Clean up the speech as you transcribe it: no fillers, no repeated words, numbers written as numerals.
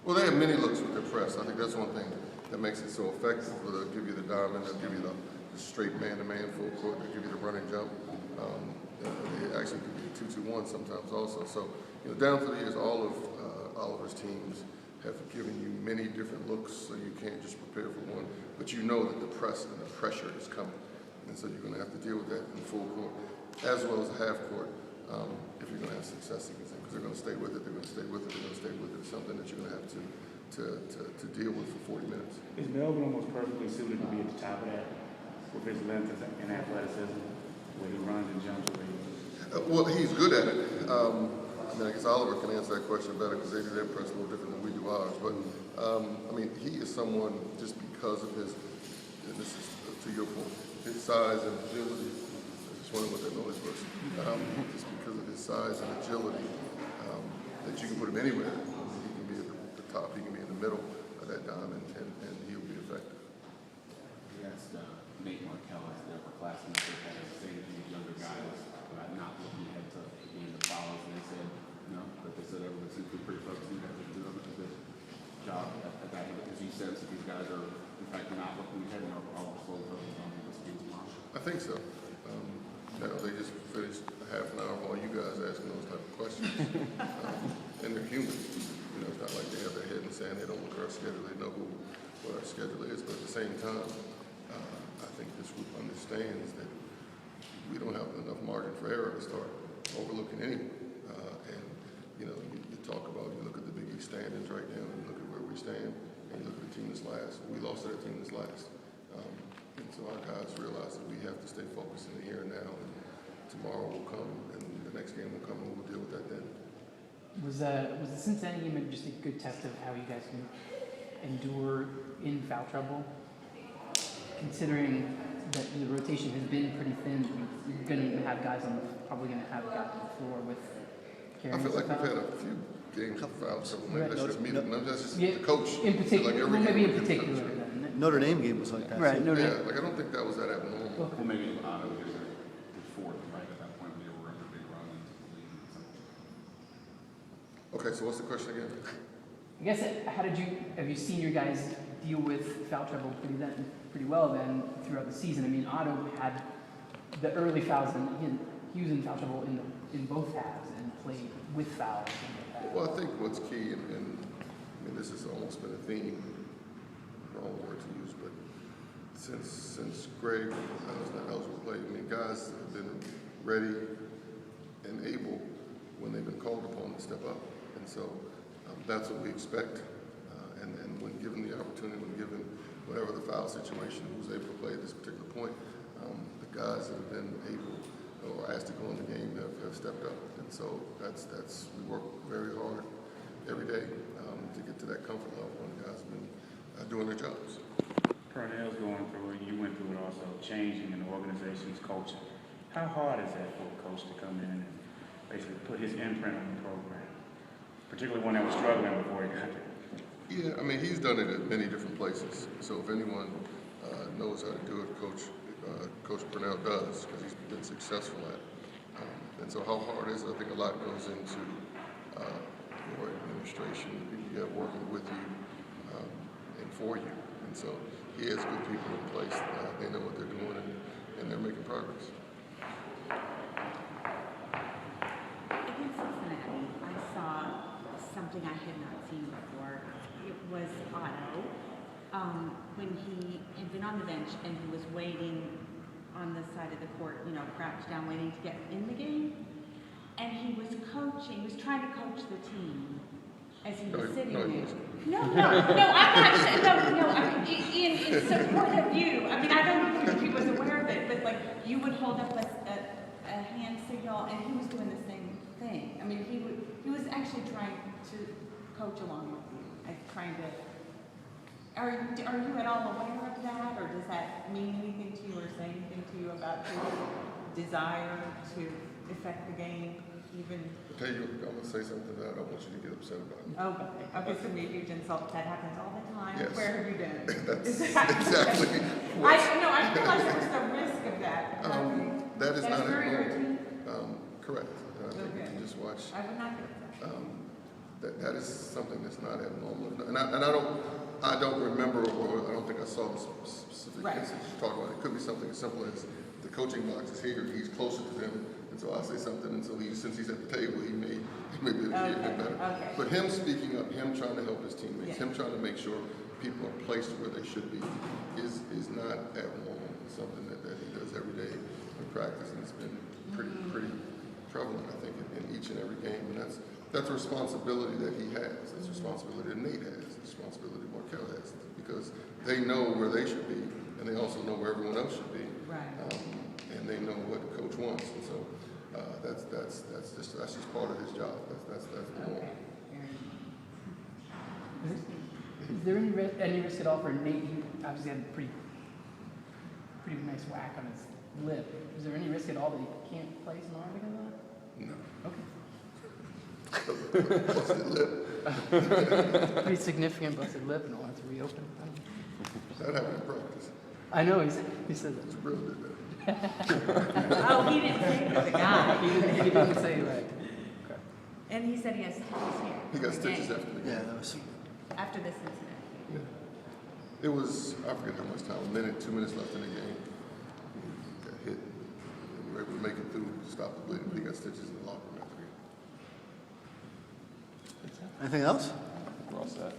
Well, they have many looks with their press. I think that's one thing that makes it so effective. They'll give you the diamond, they'll give you the straight man-to-man full court, they'll give you the running jump. They actually give you the 2-2-1 sometimes also. So, down through the years, all of Oliver's teams have given you many different looks, so you can't just prepare for one, but you know that the press and the pressure is coming. And so you're going to have to deal with that in full court, as well as half court, if you're going to have success against them, because they're going to stay with it, they're going to stay with it, they're going to stay with it. It's something that you're going to have to deal with for 40 minutes. Is Melvin almost perfectly suited to be at the top of that with his length and athleticism, where he runs and jumps away? Well, he's good at it. I guess Oliver can answer that question better because they do their press a little different than we do ours. But, he is someone, just because of his, and this is to your point, his size and agility. I just wondering what that noise was. Just because of his size and agility, that you can put him anywhere. He can be at the top, he can be in the middle of that diamond, and he'll be effective. We asked Nate Markell, the upperclassmen, if they had to say to these younger guys about not looking ahead to being the fouls, and they said no, but they said everyone seems to be pretty focused. You guys are doing a good job at that. As you sense that these guys are, in fact, not looking ahead and are all slowly focused on this game tomorrow? I think so. They just finished a half an hour of all you guys asking those type of questions. And they're human. It's not like they have their head in the sand. They don't look at our schedule. They know what our schedule is. But at the same time, I think this group understands that we don't have enough margin for error to start overlooking anyone. You talk about, you look at the Big East standings right now, and you look at where we stand, and you look at the team that's last. We lost to that team that's last. And so our guys realize that we have to stay focused in the here and now, and tomorrow will come, and the next game will come, and we'll deal with that then. Was the Cincinnati game just a good test of how you guys can endure in foul trouble? Considering that the rotation has been pretty thin, you're going to have guys probably going to have guys on the floor with carrying. I feel like we've had a few games of foul trouble. Maybe that's just me. That's just the coach. In particular, like maybe in particular. Notre Dame game was like that. Right. Notre Dame. I don't think that was that abnormal. Well, maybe Otto was fourth, right, at that point when they were running a big run into the league. Okay, so what's the question again? I guess, have you seen your guys deal with foul trouble pretty well then throughout the season? Otto had the early fouls, and he was in foul trouble in both halves and played with fouls. Well, I think what's key, and this has almost been a theme, wrong word to use, but since Greg was not eligible to play, guys have been ready and able when they've been called upon to step up. And so that's what we expect. And when given the opportunity, when given whatever the foul situation, who's able to play at this particular point, the guys that have been able or asked to go in the game have stepped up. And so that's we work very hard every day to get to that comfort level when the guys have been doing their jobs. Purnell's going through it, you went through it also, changing an organization's culture. How hard is that for a coach to come in and basically put his imprint on the program, particularly one that was struggling before he got there? Yeah, he's done it at many different places. So if anyone knows how to do it, Coach Purnell does, because he's been successful at it. And so how hard is it? I think a lot goes into your administration, the people you have working with you and for you. And so he has good people in place. They know what they're doing, and they're making progress. Against Cincinnati, I saw something I had not seen before. It was Otto, when he had been on the bench and he was waiting on the side of the court, crouched down waiting to get in the game. And he was trying to coach the team as he was sitting there. No, I'm not saying, in support of you. I don't know if he was aware of it, but you would hold up a hand signal, and he was doing the same thing. He was actually trying to coach along with you, trying to. Are you at all aware of that, or does that mean anything to you, or say anything to you about his desire to affect the game, even? I'll tell you, I'm going to say something that I don't want you to get upset about. Okay, so maybe huge insult. That happens all the time. Yes. Where have you been? That's exactly. I realize there was the risk of that. That is not very abnormal. Correct. I think Okay. you can just watch. I would not get upset. That is something that's not abnormal. I don't remember, or I don't think I saw the specific Right. instance you talk about. It could be something as simple as the coaching box is here, he's closer to them, and so I say something, and so since he's at the table, he may be able to hear a bit better. Okay. But him speaking up, him trying to help his teammates, Yeah. him trying to make sure people are placed where they should be, is not abnormal. It's something that he does every day in practice, and it's been pretty prevalent, I think, in each and every game. And that's a responsibility that he has. That's a responsibility that Nate has. It's a responsibility Markel has, because they know where they should be, and they also know where everyone else should be. Right. And they know what the coach wants, and so that's just part of his job. That's the norm. Okay. Is there any risk at all for Nate? He obviously had a pretty nice whack on his lip. Is there any risk at all that he can't play tomorrow because of that? No. Okay. Busted lip. Pretty significant busted lip, and I'll have to reopen. That happened in practice. I know he said It's that. real did that. Oh, he didn't say it, the guy. He didn't say that. And he said he has stitches here. He got stitches Again, after the game. Yeah, that was. After this incident. Yeah. It was, I forget how much time, 2 minutes left in the game. He got hit. We were able to make it through, stop the bleeding, but he got stitches in the locker room after the game. Anything else? We're all set.